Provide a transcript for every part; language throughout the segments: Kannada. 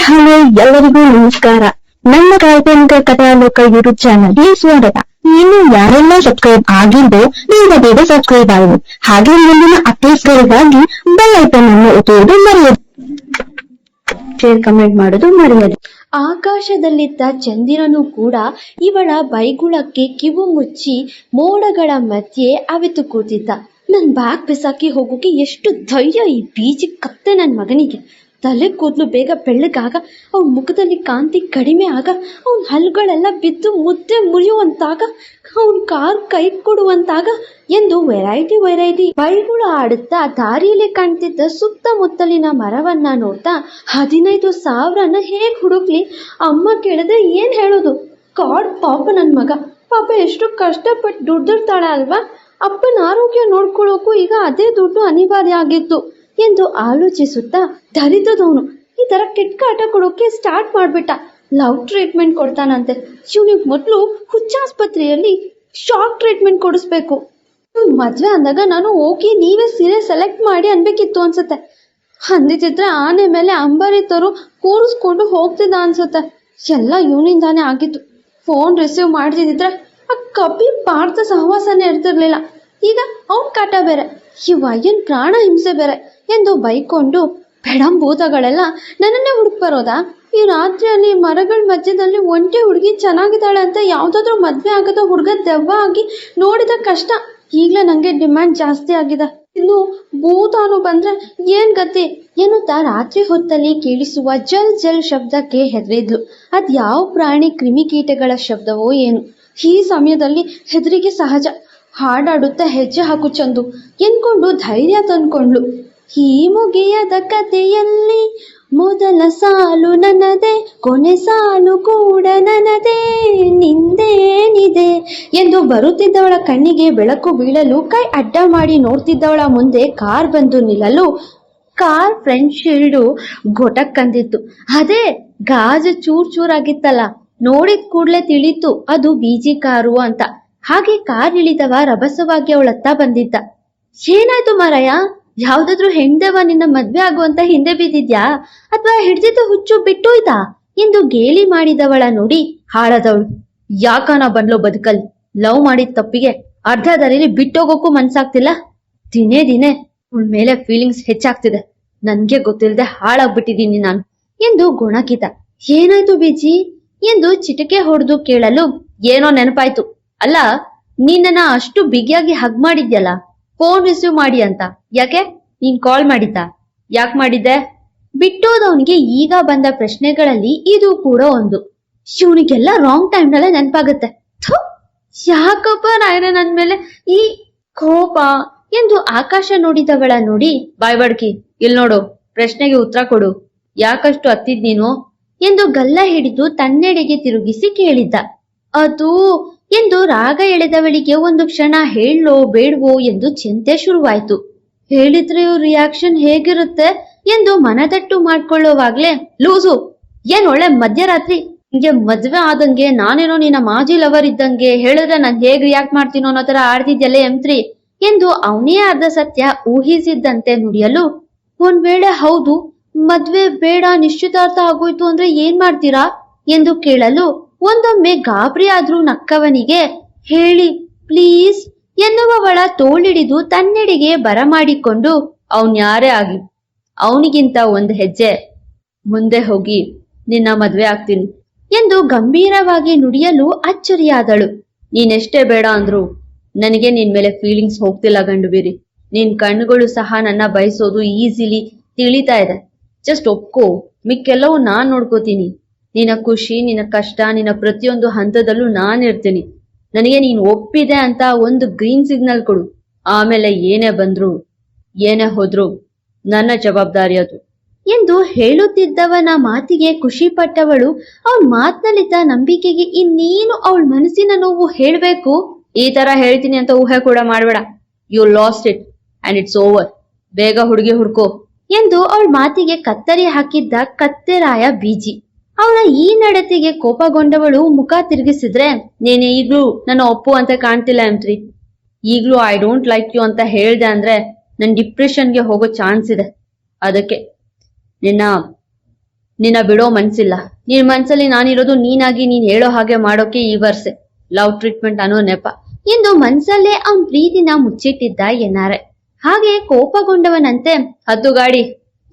ಹಲೋ, ಎಲ್ಲರಿಗೂ ನಮಸ್ಕಾರ. ನನ್ನ ಕಾಲ್ಪನಿಕ ಕಥಾಲೋಕ ಯೂಟ್ಯೂಬ್ ಚಾನಲ್ಗೆ ಸ್ವಾಗತ. ಇನ್ನು ಯಾರೆಲ್ಲ ಸಬ್ಸ್ಕ್ರೈಬ್ ಆಗಿದ್ದು ಬೇಗ ಸಬ್ಸ್ಕ್ರೈಬ್ ಆಗಿ, ಹಾಗೆ ಮುಂದಿನ ಅಪ್ಡೇಟ್ಸ್ಗಳಿಗಾಗಿ ಬೆಲ್ ಐಕಾನ್ ಅನ್ನು ಒತ್ತುವುದು ಮರೆಯದು. ಶೇರ್ ಕಮೆಂಟ್ ಮಾಡೋದು ಮರೆಯದು. ಆಕಾಶದಲ್ಲಿದ್ದ ಚಂದಿರನು ಕೂಡ ಇವಳ ಬೈಗುಳಕ್ಕೆ ಕಿವು ಮುಚ್ಚಿ ಮೋಡಗಳ ಮಧ್ಯೆ ಅವಿತು ಕೂತಿದ್ದ. ನನ್ ಬ್ಯಾಗ್ ಬಿಸಾಕಿ ಹೋಗೋಕೆ ಎಷ್ಟು ಧೈರ್ಯ ಈ ಬೀಜಿ ಕತ್ತೆ ನನ್ ಮಗನಿಗೆ. ತಲೆ ಕೂದಲು ಬೇಗ ಬೆಳ್ಳಗಾಗ, ಅವನ ಮುಖದಲ್ಲಿ ಕಾಂತಿ ಕಡಿಮೆ ಆಗ, ಅವನ ಹಲ್ಲುಗಳೆಲ್ಲ ಬಿದ್ದು ಮುದ್ದೆ ಮುರಿಯುವಂತಾಗ, ಅವನ ಕಾರ್ ಕೈ ಕೊಡುವಂತಾಗ ಎಂದು ವೆರೈಟಿ ಬೈಗುಳು ಆಡುತ್ತಾ ದಾರಿಯಲ್ಲಿ ಕಾಣ್ತಿದ್ದ ಸುತ್ತಮುತ್ತಲಿನ ಮರವನ್ನ ನೋಡ್ತಾ 15,000ನ ಹೇಗ್ ಹುಡುಕ್ಲಿ? ಅಮ್ಮ ಕೇಳಿದ್ರೆ ಏನ್ ಹೇಳೋದು? ಕಾಡ್ ಪಾಪ ನನ್ ಮಗ, ಪಾಪ ಎಷ್ಟು ಕಷ್ಟಪಟ್ಟು ದುಡ್ದಿರ್ತಾಳೆ ಅಲ್ವಾ? ಅಪ್ಪನ ಆರೋಗ್ಯ ನೋಡ್ಕೊಳ್ಳೋಕು ಈಗ ಅದೇ ದುಡ್ಡು ಅನಿವಾರ್ಯ ಆಗಿತ್ತು ಎಂದು ಆಲೋಚಿಸುತ್ತಾ ದರಿದ್ರದವನು ಈ ತರ ಕೆಟ್ಟ ಕಾಟ ಕೊಡೋಕೆ ಸ್ಟಾರ್ಟ್ ಮಾಡ್ಬಿಟ್ಟ. ಲವ್ ಟ್ರೀಟ್ಮೆಂಟ್ ಕೊಡ್ತಾನಂತೆ. ಇವನಿಗೆ ಮೊದಲು ಹುಚ್ಚಾಸ್ಪತ್ರೆಯಲ್ಲಿ ಶಾಕ್ ಟ್ರೀಟ್ಮೆಂಟ್ ಕೊಡಿಸ್ಬೇಕು. ಮದ್ವೆ ಅಂದಾಗ ನಾನು ಹೋಗಿ ನೀವೇ ಸೀರೆ ಸೆಲೆಕ್ಟ್ ಮಾಡಿ ಅನ್ಬೇಕಿತ್ತು ಅನ್ಸುತ್ತೆ. ಅಂದಿದ್ರೆ ಆನೆ ಮೇಲೆ ಅಂಬಾರಿ ತರು ಕೂರಿಸ್ಕೊಂಡು ಹೋಗ್ತಿದ್ದ ಅನ್ಸುತ್ತೆ. ಎಲ್ಲ ಇವನಿಂದಾನೇ ಆಗಿತ್ತು. ಫೋನ್ ರಿಸೀವ್ ಮಾಡ್ತಿದ್ರೆ ಆ ಕಪಿ ಪಾರ್ಥ ಸಹವಾಸನೇ ಇರ್ತಿರ್ಲಿಲ್ಲ. ಈಗ ಅವನ್ ಕಾಟ ಬೇರೆ, ಈ ವಯ್ಯನ್ ಪ್ರಾಣ ಹಿಂಸೆ ಬೇರೆ ಎಂದು ಬೈಕೊಂಡು ಭೂತಗಳೆಲ್ಲ ನನ್ನನ್ನೇ ಹುಡುಕ್ ಬರೋದಾ? ಈ ರಾತ್ರಿಯಲ್ಲಿ ಮರಗಳ ಮಧ್ಯದಲ್ಲಿ ಒಂಟೆ ಹುಡುಗಿ ಚೆನ್ನಾಗಿದ್ದಾಳೆ ಅಂತ ಯಾವ್ದಾದ್ರು ಮದ್ವೆ ಆಗದ ಹುಡುಗ ದೆವ್ವ ಆಗಿ ನೋಡಿದ ಕಷ್ಟ. ಈಗ್ಲೇ ನಂಗೆ ಡಿಮ್ಯಾಂಡ್ ಜಾಸ್ತಿ ಆಗಿದೆ. ಇನ್ನು ಭೂತಾನು ಬಂದ್ರೆ ಏನ್ ಗತಿ ಎನ್ನುತ್ತಾ ರಾತ್ರಿ ಹೊತ್ತಲ್ಲಿ ಕೇಳಿಸುವ ಜಲ್ ಜಲ್ ಶಬ್ದಕ್ಕೆ ಹೆದರಿದ್ಲು. ಅದ್ ಯಾವ ಪ್ರಾಣಿ ಕ್ರಿಮಿಕೀಟಗಳ ಶಬ್ದವೋ ಏನು. ಈ ಸಮಯದಲ್ಲಿ ಹೆದರಿಗೆ ಸಹಜ. ಹಾಡಾಡುತ್ತಾ ಹೆಜ್ಜೆ ಹಾಕು ಚಂದು ಎನ್ಕೊಂಡು ಧೈರ್ಯ ತಂದ್ಕೊಂಡ್ಲು. ಈ ಮುಗಿಯದ ಕಥೆಯಲ್ಲಿ ಮೊದಲ ಸಾಲು ನನ್ನದೇ, ಕೊನೆ ಸಾಲು ಕೂಡ ನನ್ನದೇ, ನಿಂದೇನಿದೆ ಎಂದು ಬರುತ್ತಿದ್ದವಳ ಕಣ್ಣಿಗೆ ಬೆಳಕು ಬೀಳಲು ಕೈ ಅಡ್ಡ ಮಾಡಿ ನೋಡ್ತಿದ್ದವಳ ಮುಂದೆ ಕಾರ್ ಬಂದು ನಿಲ್ಲಲು ಕಾರ್ ಫ್ರಂಟ್ ಶೀಲ್ಡು ಗೊಟಕ್ಕಂದಿತ್ತು. ಅದೇ ಗಾಜು ಚೂರಾಗಿತ್ತಲ್ಲ, ನೋಡಿದ ಕೂಡ್ಲೆ ತಿಳಿತು ಅದು ಬೀಜಿ ಕಾರು ಅಂತ. ಹಾಗೆ ಕಾರ್ ಇಳಿದವ ರಭಸವಾಗಿ ಅವಳತ್ತ ಬಂದಿದ್ದ. ಏನಾಯ್ತು ಮಾರಾಯ? ಯಾವ್ದಾದ್ರು ಹೆಣ್ದವ ನಿನ್ನ ಮದ್ವೆ ಆಗುವಂತ ಹಿಂದೆ ಬಿದ್ದಿದ್ಯಾ ಅಥವಾ ಹಿಡ್ದಿದ್ದ ಹುಚ್ಚು ಬಿಟ್ಟೋಯ್ತಾ ಎಂದು ಗೇಲಿ ಮಾಡಿದವಳ ನೋಡಿ ಹಾಳದವಳು. ಯಾಕನ ಬಂದ್ಲೋ ಬದುಕಲ್, ಲವ್ ಮಾಡಿದ ತಪ್ಪಿಗೆ ಅರ್ಧ ದಾರಿಲಿ ಬಿಟ್ಟೋಗೋಕ್ಕೂ ಮನ್ಸಾಗ್ತಿಲ್ಲ. ದಿನೇ ದಿನೇ ಅವಳ ಮೇಲೆ ಫೀಲಿಂಗ್ಸ್ ಹೆಚ್ಚಾಗ್ತಿದೆ. ನನ್ಗೆ ಗೊತ್ತಿಲ್ಲದೆ ಹಾಳಾಗ್ಬಿಟ್ಟಿದೀನಿ ನಾನು ಎಂದು ಗೊಣಕಿದ. ಏನಾಯ್ತು ಬೀಜಿ ಎಂದು ಚಿಟಿಕೆ ಹೊಡೆದು ಕೇಳಲು ಏನೋ ನೆನಪಾಯ್ತು. ಅಲ್ಲ, ನೀನನ್ನ ಅಷ್ಟು ಬಿಗಿಯಾಗಿ ಹಗ್ ಮಾಡಿದ್ಯಲ್ಲ ಫೋನ್ ರಿಸೀವ್ ಮಾಡಿ ಅಂತ, ಯಾಕೆ? ನೀನ್ ಕಾಲ್ ಮಾಡಿದ್ದ? ಯಾಕೆ ಮಾಡಿದ್ದೆ? ಬಿಟ್ಟೋದವನಿಗೆ ಈಗ ಬಂದ ಪ್ರಶ್ನೆಗಳಲ್ಲಿ ಇದು ಕೂಡ ಒಂದು. ಇವನಿಗೆಲ್ಲ ರಾಂಗ್ ಟೈಮ್ ನಲ್ಲೇ ನೆನಪಾಗುತ್ತೆ. ಯಾಕಪ್ಪ ನಾಯನ ನನ್ ಮೇಲೆ ಈ ಕೋಪ ಎಂದು ಆಕಾಶ ನೋಡಿದವಳ ನೋಡಿ ಬಾಯ್ಬಡ್ಕಿ, ಇಲ್ ನೋಡು, ಪ್ರಶ್ನೆಗೆ ಉತ್ತರ ಕೊಡು, ಯಾಕಷ್ಟು ಹತ್ತಿದ್ ನೀನು ಎಂದು ಗಲ್ಲ ಹಿಡಿದು ತನ್ನೆಡೆಗೆ ತಿರುಗಿಸಿ ಕೇಳಿದ್ದ. ಅದು ಎಂದು ರಾಗ ಎಳೆದವಳಿಗೆ ಒಂದು ಕ್ಷಣ ಹೇಳೋ ಬೇಡ್ವೋ ಎಂದು ಚಿಂತೆ ಶುರುವಾಯ್ತು. ಹೇಳಿದ್ರೆ ಇವ್ರ ರಿಯಾಕ್ಷನ್ ಹೇಗಿರುತ್ತೆ ಎಂದು ಮನದಟ್ಟು ಮಾಡ್ಕೊಳ್ಳೋವಾಗ್ಲೇ, ಲೂಸು, ಏನ್ ಒಳ್ಳೆ ಮಧ್ಯರಾತ್ರಿ ಹಿಂಗೆ ಮದ್ವೆ ಆದಂಗೆ ನಾನೇನೋ ನಿನ್ನ ಮಾಜಿ ಲವರ್ ಇದ್ದಂಗೆ, ಹೇಳಿದ್ರೆ ನಾನ್ ಹೇಗ್ ರಿಯಾಕ್ಟ್ ಮಾಡ್ತೀನೋ ಅನ್ನೋ ತರ ಆಡ್ತಿದ್ಯಲ್ಲೇ ಎಂ3 ಎಂದು ಅವನೇ ಅರ್ಧ ಸತ್ಯ ಊಹಿಸಿದ್ದಂತೆ ನುಡಿಯಲು, ಒಂದ್ ವೇಳೆ ಹೌದು, ಮದ್ವೆ ಬೇಡ, ನಿಶ್ಚಿತಾರ್ಥ ಆಗೋಯ್ತು ಅಂದ್ರೆ ಏನ್ ಮಾಡ್ತೀರಾ ಎಂದು ಕೇಳಲು ಒಂದೊಮ್ಮೆ ಗಾಬರಿ ಆದ್ರೂ ನಕ್ಕವನಿಗೆ ಹೇಳಿ ಪ್ಲೀಸ್ ಎನ್ನುವವಳ ತೋಳಿಡಿದು ತನ್ನೆಡೆಗೆ ಬರಮಾಡಿಕೊಂಡು, ಅವನ್ ಯಾರೇ ಆಗಿ ಅವನಿಗಿಂತ ಒಂದು ಹೆಜ್ಜೆ ಮುಂದೆ ಹೋಗಿ ನಿನ್ನ ಮದ್ವೆ ಆಗ್ತೀನಿ ಎಂದು ಗಂಭೀರವಾಗಿ ನುಡಿಯಲು ಅಚ್ಚರಿಯಾದಳು. ನೀನೆಷ್ಟೇ ಬೇಡ ಅಂದ್ರು ನನಗೆ ನಿನ್ ಮೇಲೆ ಫೀಲಿಂಗ್ಸ್ ಹೋಗ್ತಿಲ್ಲ ಗಂಡು ಬೀರಿ. ನಿನ್ ಕಣ್ಣುಗಳು ಸಹ ನನ್ನ ಬಯಸೋದು ಈಸಿಲಿ ತಿಳಿತಾ ಇದೆ. ಜಸ್ಟ್ ಒಪ್ಕೋ, ಮಿಕ್ಕೆಲ್ಲವೂ ನಾನ್ ನೋಡ್ಕೋತೀನಿ. ನಿನ್ನ ಖುಷಿ, ನಿನ್ನ ಕಷ್ಟ, ನಿನ್ನ ಪ್ರತಿಯೊಂದು ಹಂತದಲ್ಲೂ ನಾನ್ ಇರ್ತೀನಿ. ನನಗೆ ನೀನ್ ಒಪ್ಪಿದೆ ಅಂತ ಒಂದು ಗ್ರೀನ್ ಸಿಗ್ನಲ್ ಕೊಡು. ಆಮೇಲೆ ಏನೇ ಬಂದ್ರು ಏನೇ ಹೋದ್ರು ನನ್ನ ಜವಾಬ್ದಾರಿ ಅದು ಎಂದು ಹೇಳುತ್ತಿದ್ದವನ ಮಾತಿಗೆ ಖುಷಿ ಪಟ್ಟವಳು ಅವಳ ಮಾತನಲ್ಲಿದ್ದ ನಂಬಿಕೆಗೆ ಇನ್ನೇನು ಅವಳ ಮನಸ್ಸಿನ ನೋವು ಹೇಳ್ಬೇಕು. ಈ ತರ ಹೇಳ್ತೀನಿ ಅಂತ ಊಹೆ ಕೂಡ ಮಾಡ್ಬೇಡ. You lost it and it's over. ಬೇಗ ಹುಡುಗಿ ಹುಡ್ಕೋ ಎಂದು ಅವಳ ಮಾತಿಗೆ ಕತ್ತರಿ ಹಾಕಿದ್ದ ಕತ್ತೆರಾಯ ಬೀಜಿ. ಅವಳ ಈ ನಡತೆಗೆ ಕೋಪಗೊಂಡವಳು ಮುಖ ತಿರುಗಿಸಿದ್ರೆ, ನೀನೆ ಈಗ್ಲೂ ನನ್ನ ಒಪ್ಪು ಅಂತ ಕಾಣ್ತಿಲ್ಲ ಎಂ3. ಈಗ್ಲೂ ಐ ಡೋಂಟ್ ಲೈಕ್ ಯು ಅಂತ ಹೇಳ್ದೆ ಅಂದ್ರೆ ನನ್ ಡಿಪ್ರೆಷನ್ಗೆ ಹೋಗೋ ಚಾನ್ಸ್ ಇದೆ. ಅದಕ್ಕೆ ನಿನ್ನ ನಿನ್ನ ಬಿಡೋ ಮನ್ಸಿಲ್ಲ. ನಿನ್ ಮನ್ಸಲ್ಲಿ ನಾನಿರೋದು ನೀನಾಗಿ ನೀನ್ ಹೇಳೋ ಹಾಗೆ ಮಾಡೋಕೆ ಈ ವರ್ಷೆ ಲವ್ ಟ್ರೀಟ್ಮೆಂಟ್ ಅನ್ನೋ ನೆಪ ಎಂದು ಮನ್ಸಲ್ಲೇ ಅವನ್ ಪ್ರೀತಿನ ಮುಚ್ಚಿಟ್ಟಿದ್ದ ಎನ್ನಾರೆ. ಹಾಗೆ ಕೋಪಗೊಂಡವನಂತೆ ಹತ್ತು ಗಾಡಿ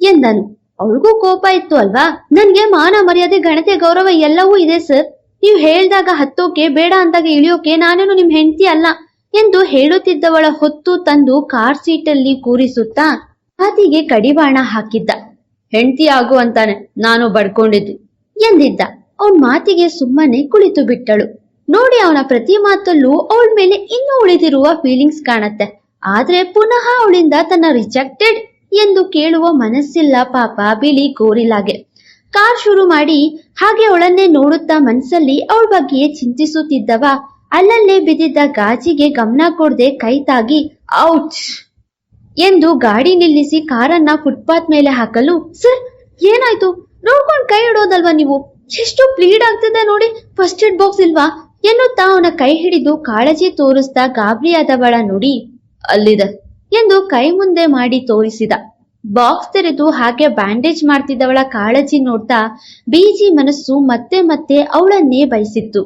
ಎಂದನು. ಅವಳಿಗೂ ಕೋಪ ಇತ್ತು ಅಲ್ವಾ. ನನ್ಗೆ ಮಾನ ಮರ್ಯಾದೆ ಘನತೆ ಗೌರವ ಎಲ್ಲವೂ ಇದೆ ಸರ್. ನೀವು ಹೇಳ್ದಾಗ ಹತ್ತೋಕೆ, ಬೇಡ ಅಂದಾಗ ಇಳಿಯೋಕೆ ನಾನೇನು ನಿಮ್ ಹೆಂಡತಿ ಅಲ್ಲ ಎಂದು ಹೇಳುತ್ತಿದ್ದವಳ ಹೊತ್ತು ತಂದು ಕಾರ್ ಸೀಟಲ್ಲಿ ಕೂರಿಸುತ್ತಾ ಹಾದಿಗೆ ಕಡಿವಾಣ ಹಾಕಿದ್ದ. ಹೆಂಡತಿ ಆಗು ಅಂತಾನೆ ನಾನು ಬಡ್ಕೊಂಡಿದ್ದು ಎಂದಿದ್ದ. ಅವನ್ ಮಾತಿಗೆ ಸುಮ್ಮನೆ ಕುಳಿತು ಬಿಟ್ಟಳು. ನೋಡಿ, ಅವನ ಪ್ರತಿ ಮಾತಲ್ಲೂ ಅವಳ ಮೇಲೆ ಇನ್ನೂ ಉಳಿದಿರುವ ಫೀಲಿಂಗ್ಸ್ ಕಾಣತ್ತೆ. ಆದ್ರೆ ಪುನಃ ಅವಳಿಂದ ತನ್ನ ರಿಜೆಕ್ಟೆಡ್ ಎಂದು ಕೇಳುವ ಮನಸ್ಸಿಲ್ಲ ಪಾಪ ಬಿಳಿ ಗೋರಿಲಾಗೆ. ಕಾರ್ ಶುರು ಮಾಡಿ ಹಾಗೆ ಅವಳನ್ನೇ ನೋಡುತ್ತಾ ಮನಸ್ಸಲ್ಲಿ ಅವಳ ಬಗ್ಗೆಯೇ ಚಿಂತಿಸುತ್ತಿದ್ದವ ಅಲ್ಲಲ್ಲೇ ಬಿದ್ದಿದ್ದ ಗಾಜಿಗೆ ಗಮನ ಕೊಡದೆ ಕೈ ತಾಗಿ ಔಚ್ ಎಂದು ಗಾಡಿ ನಿಲ್ಲಿಸಿ ಕಾರನ್ನ ಫುಟ್ಪಾತ್ ಮೇಲೆ ಹಾಕಲು, ಸರ್ ಏನಾಯ್ತು? ನೋಡ್ಕೊಂಡ್ ಕೈ ಇಡೋದಲ್ವಾ ನೀವು? ಎಷ್ಟು ಬ್ಲೀಡ್ ಆಗ್ತಿದೆ ನೋಡಿ, ಫಸ್ಟ್ ಏಡ್ ಬಾಕ್ಸ್ ಇಲ್ವಾ ಎನ್ನುತ್ತಾ ಅವನ ಕೈ ಹಿಡಿದು ಕಾಳಜಿ ತೋರಿಸ್ತಾ ಗಾಬರಿಯಾದವಳ ನುಡಿ, ಅಲ್ಲಿದೆ ಎಂದು ಕೈ ಮುಂದೆ ಮಾಡಿ ತೋರಿಸಿದ. ಬಾಕ್ಸ್ ತೆರೆದು ಹಾಗೆ ಬ್ಯಾಂಡೇಜ್ ಮಾಡ್ತಿದ್ದವಳ ಕಾಳಜಿ ನೋಡ್ತಾ ಬೀಜಿ ಮನಸ್ಸು ಮತ್ತೆ ಮತ್ತೆ ಅವಳನ್ನೇ ಬಯಸಿತ್ತು.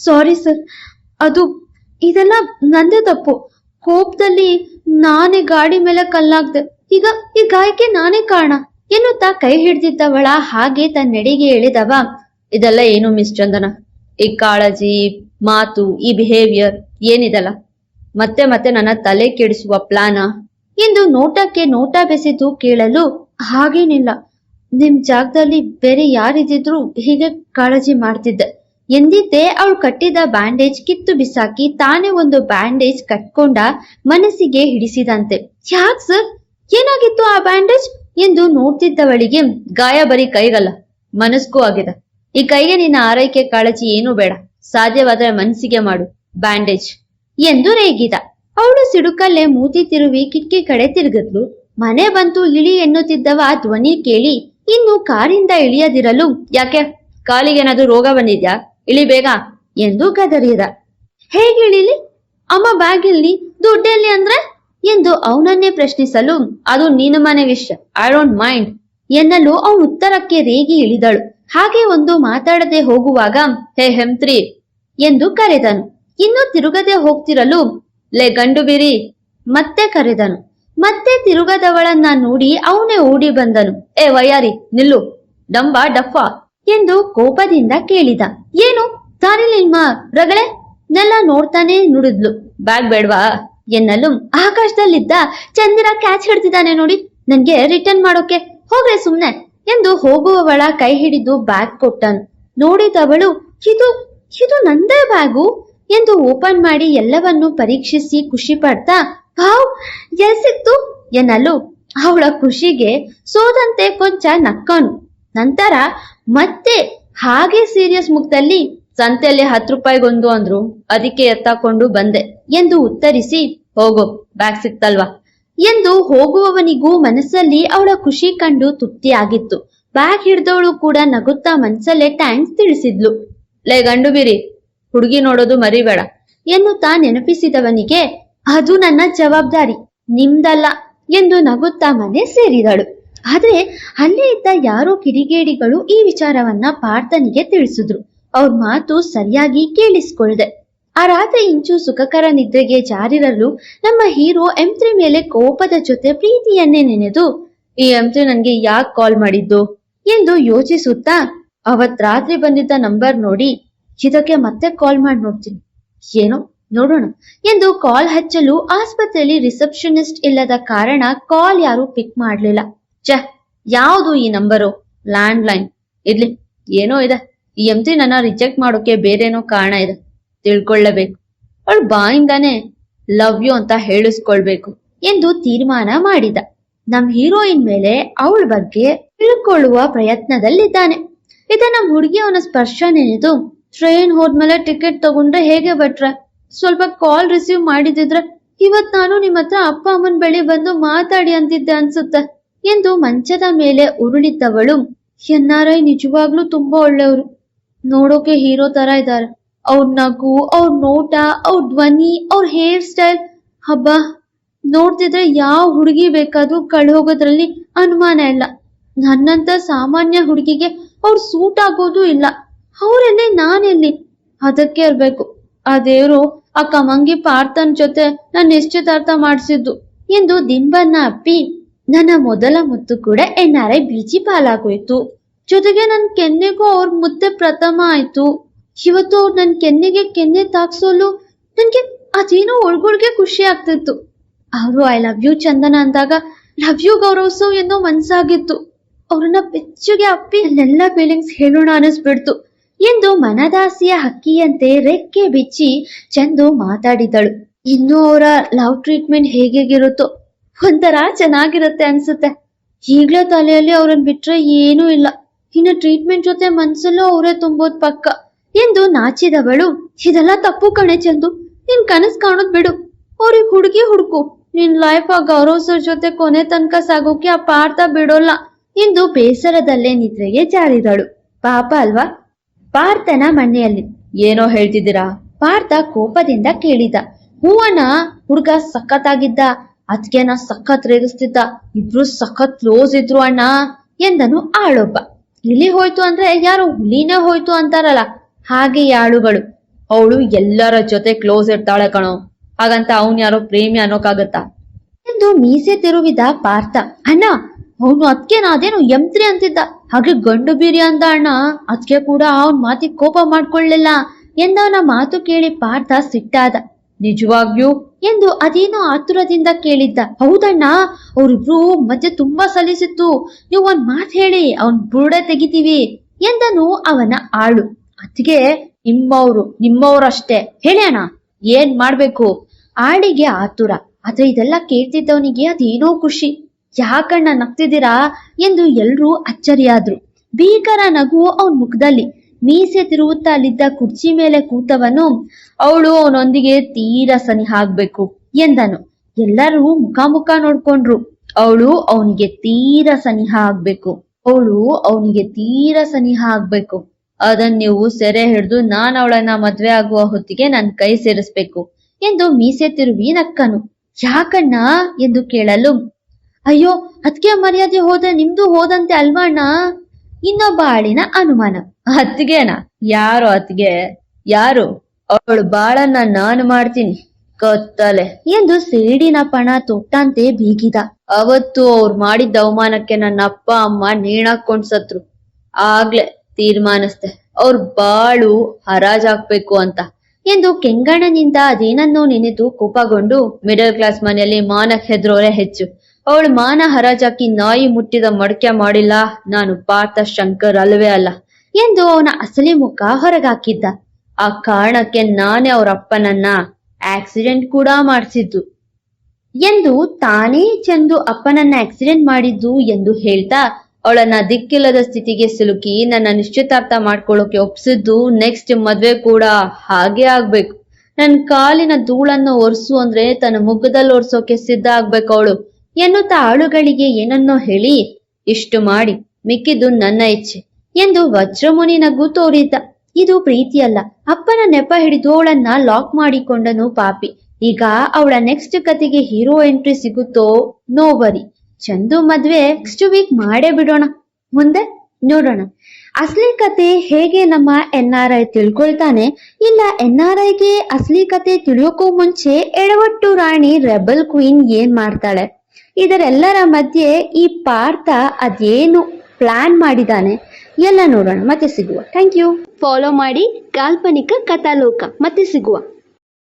ಸಾರಿ ಸರ್, ಇದೆಲ್ಲ ನಂದೇ ತಪ್ಪು. ಕೋಪದಲ್ಲಿ ನಾನೇ ಗಾಡಿ ಮೇಲೆ ಕಲ್ಲಾಗ್ದೆ. ಈಗ ಈ ಗಾಯಕ್ಕೆ ನಾನೇ ಕಾರಣ ಎನ್ನುತ್ತಾ ಕೈ ಹಿಡ್ದಿದ್ದವಳ ಹಾಗೆ ತನ್ನೆಡೆಗೆ ಎಳೆದವ, ಇದೆಲ್ಲ ಏನು ಮಿಸ್ ಚಂದನ? ಈ ಕಾಳಜಿ, ಮಾತು, ಈ ಬಿಹೇವಿಯರ್ ಏನಿದಲ್ಲ ಮತ್ತೆ ಮತ್ತೆ ನನ್ನ ತಲೆ ಕೆಡಿಸುವ ಪ್ಲಾನ ಎಂದು ನೋಟಕ್ಕೆ ನೋಟ ಬೆಸೆದು ಕೇಳಲು, ಹಾಗೇನಿಲ್ಲ, ನಿಮ್ ಜಾಗದಲ್ಲಿ ಬೇರೆ ಯಾರಿದ್ರು ಹೀಗೆ ಕಾಳಜಿ ಮಾಡ್ತಿದ್ದೆ ಎಂದಿದ್ದೆ. ಅವಳು ಕಟ್ಟಿದ ಬ್ಯಾಂಡೇಜ್ ಕಿತ್ತು ಬಿಸಾಕಿ ತಾನೇ ಒಂದು ಬ್ಯಾಂಡೇಜ್ ಕಟ್ಕೊಂಡ ಮನಸ್ಸಿಗೆ ಹಿಡಿಸಿದಂತೆ. ಯಾಕ್ ಸರ್, ಏನಾಗಿತ್ತು ಆ ಬ್ಯಾಂಡೇಜ್ ಎಂದು ನೋಡ್ತಿದ್ದವಳಿಗೆ, ಗಾಯ ಬರೀ ಕೈಗಲ್ಲ ಮನಸ್ಗೂ ಆಗಿದೆ. ಈ ಕೈಗೆ ನಿನ್ನ ಆರೈಕೆ ಕಾಳಜಿ ಏನೂ ಬೇಡ, ಸಾಧ್ಯವಾದರೆ ಮನಸ್ಸಿಗೆ ಮಾಡು ಬ್ಯಾಂಡೇಜ್ ಎಂದು ರೇಗಿದ. ಅವಳು ಸಿಡುಕಲ್ಲೇ ಮೂತಿ ತಿರುವಿ ಕಿಟಕಿ ಕಡೆ ತಿರುಗಿದ್ಲು. ಮನೆ ಬಂತು ಇಳಿ ಎನ್ನುತ್ತಿದ್ದವ ಧ್ವನಿ ಕೇಳಿ ಇನ್ನು ಕಾರಿಂದ ಇಳಿಯದಿರಲು, ಯಾಕೆ ಕಾಲಿಗೇನಾದ್ರೂ ರೋಗ ಬಂದಿದ್ಯಾ, ಇಳಿ ಬೇಗ ಎಂದು ಗದರಿದ. ಹೇಗೆ ಇಳಿಲಿ? ಅಮ್ಮ ಬ್ಯಾಗ್ ಇಲ್ಲಿ, ದುಡ್ಡೆಲ್ಲಿ ಅಂದ್ರೆ ಎಂದು ಅವನನ್ನೇ ಪ್ರಶ್ನಿಸಲು, ಅದು ನಿನ್ನ ಮನೆ ವಿಷಯ, ಐ ಡೋಂಟ್ ಮೈಂಡ್ ಎನ್ನಲು ಅವನು ಉತ್ತರಕ್ಕೆ ರೇಗಿ ಇಳಿದಳು. ಹಾಗೆ ಒಂದು ಮಾತಾಡದೆ ಹೋಗುವಾಗ, ಹೇ ಹೆಮ್ತ್ರಿ ಎಂದು ಕರೆದನು. ಇನ್ನು ತಿರುಗದೆ ಹೋಗ್ತಿರಲು, ಲೇ ಗಂಡು ಬಿರಿ ಮತ್ತೆ ಕರೆದನು. ಮತ್ತೆ ತಿರುಗದವಳನ್ನ ನೋಡಿ ಅವನೇ ಓಡಿ ಬಂದನು. ಏ ವಯ್ಯಾರಿ ನಿಲ್ಲು, ಡಂಬ ಡಫ ಎಂದು ಕೋಪದಿಂದ ಕೇಳಿದ. ಏನು ದಾರಿಲಿ ನಿಮ್ಮ ರಗಳೆ ನೆಲ್ಲ ನೋಡ್ತಾನೆ ನುಡಿದ್ಲು. ಬ್ಯಾಗ್ ಬೇಡ್ವಾ ಎನ್ನಲು, ಆಕಾಶದಲ್ಲಿದ್ದ ಚಂದಿರ ಕ್ಯಾಚ್ ಹಿಡ್ತಿದ್ದಾನೆ ನೋಡಿ, ನನ್ಗೆ ರಿಟರ್ನ್ ಮಾಡೋಕೆ, ಹೋಗ್ರೆ ಸುಮ್ನೆ ಎಂದು ಹೋಗುವವಳ ಕೈ ಹಿಡಿದು ಬ್ಯಾಗ್ ಕೊಟ್ಟನು. ನೋಡಿದವಳು, ಇದು ನಂದೇ ಬ್ಯಾಗು ಎಂದು ಓಪನ್ ಮಾಡಿ ಎಲ್ಲವನ್ನೂ ಪರೀಕ್ಷಿಸಿ ಖುಷಿ ಪಡ್ತಾ, ವಾವ್ ಎಲ್ ಸಿಕ್ತು ಎನ್ನಲು ಅವಳ ಖುಷಿಗೆ ಸೋದಂತೆ ಕೊಂಚ ನಕ್ಕನು. ನಂತರ ಮತ್ತೆ ಹಾಗೆ ಸೀರಿಯಸ್ ಮುಖದಲ್ಲಿ, ಸಂತೆಯಲ್ಲಿ 10 ರೂಪಾಯಿಗೊಂದು ಅಂದ್ರು, ಅದಕ್ಕೆ ಎತ್ತಾಕೊಂಡು ಬಂದೆ ಎಂದು ಉತ್ತರಿಸಿ, ಹೋಗೋ ಬ್ಯಾಗ್ ಸಿಕ್ತಲ್ವಾ ಎಂದು ಹೋಗುವವನಿಗೂ ಮನಸ್ಸಲ್ಲಿ ಅವಳ ಖುಷಿ ಕಂಡು ತೃಪ್ತಿಯಾಗಿತ್ತು. ಬ್ಯಾಗ್ ಹಿಡ್ದವಳು ಕೂಡ ನಗುತ್ತಾ ಮನಸ್ಸಲ್ಲೇ ಥ್ಯಾಂಕ್ಸ್ ತಿಳಿಸಿದ್ಲು. ಲೇ ಗಂಡು ಬಿರಿ, ಹುಡುಗಿ ನೋಡೋದು ಮರಿಬೇಡ ಎನ್ನುತ್ತಾ ನೆನಪಿಸಿದವನಿಗೆ, ಅದು ನನ್ನ ಜವಾಬ್ದಾರಿ, ನಿಮ್ದಲ್ಲ ಎಂದು ನಗುತ್ತಾ ಮನೆ ಸೇರಿದಳು. ಆದ್ರೆ ಅಲ್ಲೇ ಇದ್ದ ಯಾರೋ ಕಿಡಿಗೇಡಿಗಳು ಈ ವಿಚಾರವನ್ನ ಪಾರ್ಥನಿಗೆ ತಿಳಿಸಿದ್ರು. ಅವ್ರ ಮಾತು ಸರಿಯಾಗಿ ಕೇಳಿಸ್ಕೊಳ್ದೆ. ಆ ರಾತ್ರಿ ಇಂಚು ಸುಖಕರ ನಿದ್ರೆಗೆ ಜಾರಿರಲು ನಮ್ಮ ಹೀರೋ M3 ಮೇಲೆ ಕೋಪದ ಜೊತೆ ಪ್ರೀತಿಯನ್ನೇ ನೆನೆದು, ಈ M3 ನನ್ಗೆ ಯಾಕೆ ಕಾಲ್ ಮಾಡಿದ್ದು ಎಂದು ಯೋಚಿಸುತ್ತಾ, ಅವತ್ ರಾತ್ರಿ ಬಂದಿದ್ದ ನಂಬರ್ ನೋಡಿ ಇದಕ್ಕೆ ಮತ್ತೆ ಕಾಲ್ ಮಾಡಿ ನೋಡ್ತೀನಿ, ಏನೋ ನೋಡೋಣ ಎಂದು ಕಾಲ್ ಹಚ್ಚಲು ಆಸ್ಪತ್ರೆಯಲ್ಲಿ ರಿಸೆಪ್ಷನಿಸ್ಟ್ ಇಲ್ಲದ ಕಾರಣ ಕಾಲ್ ಯಾರು ಪಿಕ್ ಮಾಡ್ಲಿಲ್ಲ. ಯಾವುದು ಈ ನಂಬರು? Land line. ಇರ್ಲಿ, ಏನೋ ಇದೆ, ಈ M3 ನನ್ನ ರಿಜೆಕ್ಟ್ ಮಾಡೋಕೆ ಬೇರೇನೋ ಕಾರಣ ಇದೆ, ತಿಳ್ಕೊಳ್ಳಬೇಕು. ಅವಳು ಬಾಯಿಂದಾನೆ ಲವ್ ಯು ಅಂತ ಹೇಳಿಸ್ಕೊಳ್ಬೇಕು ಎಂದು ತೀರ್ಮಾನ ಮಾಡಿದ. ನಮ್ ಹೀರೋಯಿನ್ ಮೇಲೆ ಅವಳ ಬಗ್ಗೆ ತಿಳ್ಕೊಳ್ಳುವ ಪ್ರಯತ್ನದಲ್ಲಿದ್ದಾನೆ. ಇದನ್ನ ಹುಡುಗಿ ಅವನ ಸ್ಪರ್ಶ ನೆನೆದು, ಟ್ರೈನ್ ಹೋದ್ಮೇಲೆ ಟಿಕೆಟ್ ತಗೊಂಡ್ರೆ ಹೇಗೆ ಭಟ್ರೆ, ಸ್ವಲ್ಪ ಕಾಲ್ ರಿಸೀವ್ ಮಾಡಿದಿದ್ರೆ ಇವತ್ ನಾನು ನಿಮ್ಮ ಹತ್ರ ಅಪ್ಪ ಅಮ್ಮನ ಬಳಿ ಬಂದು ಮಾತಾಡಿ ಅಂತಿದ್ದೆ ಅನ್ಸುತ್ತೆ ಎಂದು ಮಂಚದ ಮೇಲೆ ಉರುಳಿದ್ದವಳು, NRI ನಿಜವಾಗ್ಲೂ ತುಂಬಾ ಒಳ್ಳೆಯವರು, ನೋಡೋಕೆ ಹೀರೋ ತರ ಇದ್ದಾರೆ. ಅವ್ರ ನಗು, ಅವ್ರ ನೋಟ, ಅವ್ರ ಧ್ವನಿ, ಅವ್ರ ಹೇರ್ ಸ್ಟೈಲ್, ಹಬ್ಬ ನೋಡ್ತಿದ್ರೆ ಯಾವ ಹುಡುಗಿ ಬೇಕಾದ್ರೂ ಕಳ್ಹೋಗೋದ್ರಲ್ಲಿ ಅನುಮಾನ ಇಲ್ಲ. ನನ್ನಂತ ಸಾಮಾನ್ಯ ಹುಡುಗಿಗೆ ಅವ್ರು ಸೂಟ್ ಆಗೋದು ಇಲ್ಲ. ಅವರೆಲ್ಲಿ ನಾನೆಲ್ಲಿ? ಅದಕ್ಕೆ ಇರ್ಬೇಕು ಆ ದೇವ್ರು ಆ ಕಮಂಗಿ ಪಾರ್ಥನ್ ಜೊತೆ ನನ್ನ ನಿಶ್ಚಿತಾರ್ಥ ಮಾಡಿಸಿದ್ದು ಎಂದು ದಿಂಬನ್ನ ಅಪ್ಪಿ ನನ್ನ ಮೊದಲ ಮುತ್ತು ಕೂಡ NRI ಬೀಚಿ ಪಾಲಾಗೋಯ್ತು. ಜೊತೆಗೆ ನನ್ ಕೆನ್ನೆಗೂ ಅವ್ರ ಮುದ್ದೆ ಪ್ರಥಮ ಆಯ್ತು. ಇವತ್ತು ಅವ್ರು ನನ್ ಕೆನ್ನೆಗೆ ಕೆನ್ನೆ ತಾಕ್ಸೋಲು ನನ್ಗೆ ಅದೇನೋ ಒಳ್ಗೊಳ್ಗೆ ಖುಷಿ ಆಗ್ತಿತ್ತು. ಅವರು ಐ ಲವ್ ಯು ಚಂದನ ಅಂದಾಗ ಲವ್ ಯು ಗೌರವ್ಸು എന്നೋ ಮನ್ಸಾಗಿತ್ತು. ಅವ್ರನ್ನ ಬೆಚ್ಚಗೆ ಅಪ್ಪಿ ಅಲ್ಲೆಲ್ಲ ಫೀಲಿಂಗ್ಸ್ ಹೇಳೋಣ ಅನಿಸ್ಬಿಡ್ತು ಎಂದು ಮನದಾಸಿಯ ಹಕ್ಕಿಯಂತೆ ರೆಕ್ಕೆ ಬಿಚ್ಚಿ ಚಂದು ಮಾತಾಡಿದಳು. ಇನ್ನು ಅವರ ಲವ್ ಟ್ರೀಟ್ಮೆಂಟ್ ಹೇಗಿರುತ್ತೋ ಒಂಥರ ಚೆನ್ನಾಗಿರುತ್ತೆ ಅನ್ಸುತ್ತೆ. ಈಗ್ಲೇ ತಲೆಯಲ್ಲಿ ಅವ್ರನ್ನ ಬಿಟ್ರೆ ಏನೂ ಇಲ್ಲ. ಇನ್ನು ಟ್ರೀಟ್ಮೆಂಟ್ ಜೊತೆ ಮನ್ಸಲ್ಲೂ ಅವರೇ ತುಂಬೋದ್ ಪಕ್ಕ ಎಂದು ನಾಚಿದವಳು, ಇದೆಲ್ಲ ತಪ್ಪು ಕಣೆ ಚಂದು, ನಿನ್ ಕನಸ್ ಕಾಣೋದ್ ಬಿಡು. ಅವ್ರಿಗೆ ಹುಡುಗಿ ಹುಡುಕು. ನಿನ್ ಲೈಫ್ ಆ ಗೌರವ್ ಸರ್ ಜೊತೆ ಕೊನೆ ತನಕ ಸಾಗೋಕೆ ಆ ಪಾರ್ಥ ಬಿಡೋಲ್ಲ ಎಂದು ಬೇಸರದಲ್ಲೇ ನಿದ್ರೆಗೆ ಜಾರಿದಳು. ಪಾಪ ಅಲ್ವಾ ಪಾರ್ಥನ ಮನೆಯಲ್ಲಿ. ಏನೋ ಹೇಳ್ತಿದ್ದೀರಾ? ಪಾರ್ಥ ಕೋಪದಿಂದ ಕೇಳಿದ. ಹೂವನ ಹುಡುಗ ಸಖತ್ತಾಗಿದ್ದ, ಅದ್ಕೆನ ಸಖತ್ ರೇಗಿಸ್ತಿದ್ದ, ಇಬ್ರು ಸಖತ್ ಕ್ಲೋಸ್ ಇದ್ರು ಅಣ್ಣ ಎಂದನು ಆಳೊಬ್ಬ. ಇಲಿ ಹೋಯ್ತು ಅಂದ್ರೆ ಯಾರು ಹುಲಿನೇ ಹೋಯ್ತು ಅಂತಾರಲ್ಲ, ಹಾಗೆ ಆಳುಗಳು. ಅವಳು ಎಲ್ಲರ ಜೊತೆ ಕ್ಲೋಸ್ ಇರ್ತಾಳೆ ಕಣೋ, ಹಾಗಂತ ಅವನ್ ಯಾರೋ ಪ್ರೇಮಿ ಅನ್ನೋಕಾಗತ್ತಾ ಎಂದು ಮೀಸೆ ತಿರುವಿದ ಪಾರ್ಥ. ಅಣ್ಣ ಅವನು ಅದ್ಕೆನ ಅದೇನು M3 ಅಂತಿದ್ದ, ಹಾಗೆ ಗಂಡು ಬೀರಿ ಅಂದ ಅಣ್ಣ. ಅದ್ಕೆ ಕೂಡ ಅವನ್ ಮಾತಿಗೆ ಕೋಪ ಮಾಡ್ಕೊಳ್ಳಿಲ್ಲ ಎಂದವನ ಮಾತು ಕೇಳಿ ಪಾರ್ಥ ಸಿಟ್ಟಾದ. ನಿಜವಾಗ್ಯೂ ಎಂದು ಅದೇನೋ ಆತುರದಿಂದ ಕೇಳಿದ್ದ. ಹೌದಣ್ಣ, ಅವ್ರಿಬ್ರು ಮಧ್ಯೆ ತುಂಬಾ ಸಲಿಸಿತ್ತು. ನೀವು ಒಂದ್ ಮಾತ್ ಹೇಳಿ ಅವನ್ ಬುರುಡೆ ತೆಗಿತೀವಿ ಎಂದನು ಅವನ ಆಳು. ಅದ್ಗೆ ನಿಮ್ಮವ್ರಷ್ಟೇ ಹೇಳಿ ಅಣ್ಣ, ಏನ್ ಮಾಡ್ಬೇಕು? ಆಳಿಗೆ ಆತುರ. ಆದ್ರೆ ಇದೆಲ್ಲ ಕೇಳ್ತಿದ್ದವನಿಗೆ ಅದೇನೋ ಖುಷಿ. ಯಾಕಣ್ಣ ನಗ್ತಿದ್ದೀರಾ ಎಂದು ಎಲ್ರೂ ಅಚ್ಚರಿಯಾದ್ರು. ಭೀಕರ ನಗು ಅವನ್ ಮುಖದಲ್ಲಿ. ಮೀಸೆ ತಿರುವುತ್ತಾ ಅಲ್ಲಿದ್ದ ಕುರ್ಚಿ ಮೇಲೆ ಕೂತವನು ಅವಳು ಅವನೊಂದಿಗೆ ತೀರಾ ಸನಿಹ ಆಗ್ಬೇಕು ಎಂದನು. ಎಲ್ಲರೂ ಮುಖ ನೋಡ್ಕೊಂಡ್ರು. ಅವಳು ಅವನಿಗೆ ತೀರಾ ಸನಿಹ ಆಗ್ಬೇಕು, ಅದನ್ ನೀವು ಸೆರೆ ಹಿಡಿದು ನಾನ್ ಅವಳನ್ನ ಮದ್ವೆ ಆಗುವ ಹೊತ್ತಿಗೆ ನನ್ ಕೈ ಸೇರಿಸ್ಬೇಕು ಎಂದು ಮೀಸೆ ತಿರುವಿ ನಕ್ಕನು. ಯಾಕಣ್ಣ ಎಂದು ಕೇಳಲು, ಅಯ್ಯೋ ಅದ್ಕೆ ಮರ್ಯಾದೆ ಹೋದ್ರೆ ನಿಮ್ದು ಹೋದಂತೆ ಅಲ್ವಾ ಅಣ್ಣ? ಇನ್ನೊಬ್ಬ ಆಳಿನ ಅನುಮಾನ. ಅತ್ತಿಗೆನ? ಯಾರು ಅತ್ತಿಗೆ? ಯಾರು? ಅವಳು ಬಾಳನ್ನ ನಾನು ಮಾಡ್ತೀನಿ ಕತ್ತಲೆ ಎಂದು ಸೇಡಿನ ಪಣ ತೊಟ್ಟಂತೆ ಬೀಗಿದ. ಅವತ್ತು ಅವ್ರು ಮಾಡಿದ್ದ ಅವಮಾನಕ್ಕೆ ನನ್ನ ಅಪ್ಪ ಅಮ್ಮ ನೇಣಾಕೊಂಡ್ ಸತ್ರು. ಆಗ್ಲೇ ತೀರ್ಮಾನಿಸ್ದೆ ಅವ್ರ ಬಾಳು ಹರಾಜಾಕ್ಬೇಕು ಅಂತ ಎಂದು ಕೆಂಗಣ್ಣನಿಂದ ಅದೇನನ್ನೋ ನೆನೆದು ಕೋಪಗೊಂಡು, ಮಿಡಲ್ ಕ್ಲಾಸ್ ಮನೆಯಲ್ಲಿ ಮಾನಕ್ ಹೆದ್ರೋರೆ ಹೆಚ್ಚು. ಅವಳು ಮಾನ ಹರಾಜಾಕಿ ನಾಯಿ ಮುಟ್ಟಿದ ಮಡಕೆ ಮಾಡಿಲ್ಲ. ನಾನು ಪಾರ್ಥ ಶಂಕರ್ ಅಲ್ವೇ ಅಲ್ಲ ಎಂದು ಅವನ ಅಸಲಿ ಮುಖ ಹೊರಗಾಕಿದ್ದ. ಆ ಕಾರಣಕ್ಕೆ ನಾನೇ ಅವ್ರ ಅಪ್ಪನನ್ನ ಆಕ್ಸಿಡೆಂಟ್ ಕೂಡ ಮಾಡಿಸಿದ್ದು ಎಂದು ತಾನೇ ಚಂದು ಅಪ್ಪನನ್ನ ಆಕ್ಸಿಡೆಂಟ್ ಮಾಡಿದ್ದು ಎಂದು ಹೇಳ್ತಾ ಅವಳನ್ನ ದಿಕ್ಕಿಲ್ಲದ ಸ್ಥಿತಿಗೆ ಸಿಲುಕಿ ನನ್ನ ನಿಶ್ಚಿತಾರ್ಥ ಮಾಡ್ಕೊಳ್ಳೋಕೆ ಒಪ್ಸಿದ್ದು. ನೆಕ್ಸ್ಟ್ ಮದ್ವೆ ಕೂಡ ಹಾಗೆ ಆಗ್ಬೇಕು. ನನ್ ಕಾಲಿನ ಧೂಳನ್ನು ಒರೆಸು ಅಂದ್ರೆ ತನ್ನ ಮುಖದಲ್ಲಿ ಒರೆಸೋಕೆ ಸಿದ್ಧ ಆಗ್ಬೇಕು ಅವಳು ಎನ್ನುತ್ತಾ ಆಳುಗಳಿಗೆ ಏನನ್ನೋ ಹೇಳಿ, ಇಷ್ಟು ಮಾಡಿ ಮಿಕ್ಕಿದ್ದು ನನ್ನ ಇಚ್ಛೆ ಎಂದು ವಜ್ರಮುನಿ ನಗು ತೋರಿದ್ದ. ಇದು ಪ್ರೀತಿಯಲ್ಲ. ಅಪ್ಪನ ನೆಪ ಹಿಡಿದು ಅವಳನ್ನ ಲಾಕ್ ಮಾಡಿಕೊಂಡನು ಪಾಪಿ. ಈಗ ಅವಳ ನೆಕ್ಸ್ಟ್ ಕತೆಗೆ ಹೀರೋ ಎಂಟ್ರಿ ಸಿಗುತ್ತೋ ನೋಬರಿ. ಚಂದು ಮದ್ವೆ ನೆಕ್ಸ್ಟ್ ವೀಕ್ ಮಾಡೇ ಬಿಡೋಣ, ಮುಂದೆ ನೋಡೋಣ. ಅಸಲಿ ಕತೆ ಹೇಗೆ ನಮ್ಮ NRI ತಿಳ್ಕೊಳ್ತಾನೆ, ಇಲ್ಲ NRIಗೆ ಅಸಲಿ ಕತೆ ತಿಳಿಯೋಕ್ಕೂ ಮುಂಚೆ ಎಡವಟ್ಟು ರಾಣಿ ರೆಬಲ್ ಕ್ವೀನ್ ಏನ್ ಮಾಡ್ತಾಳೆ, ಇದರೆಲ್ಲರ ಮಧ್ಯೆ ಈ ಪಾರ್ಥ ಅದೇನು ಪ್ಲಾನ್ ಮಾಡಿದಾನೆ ಎಲ್ಲ ನೋಡೋಣ. ಮತ್ತೆ ಸಿಗುವ. Thank you. ಫಾಲೋ ಮಾಡಿ ಕಾಲ್ಪನಿಕ ಕಥಾಲೋಕ. ಮತ್ತೆ ಸಿಗುವ.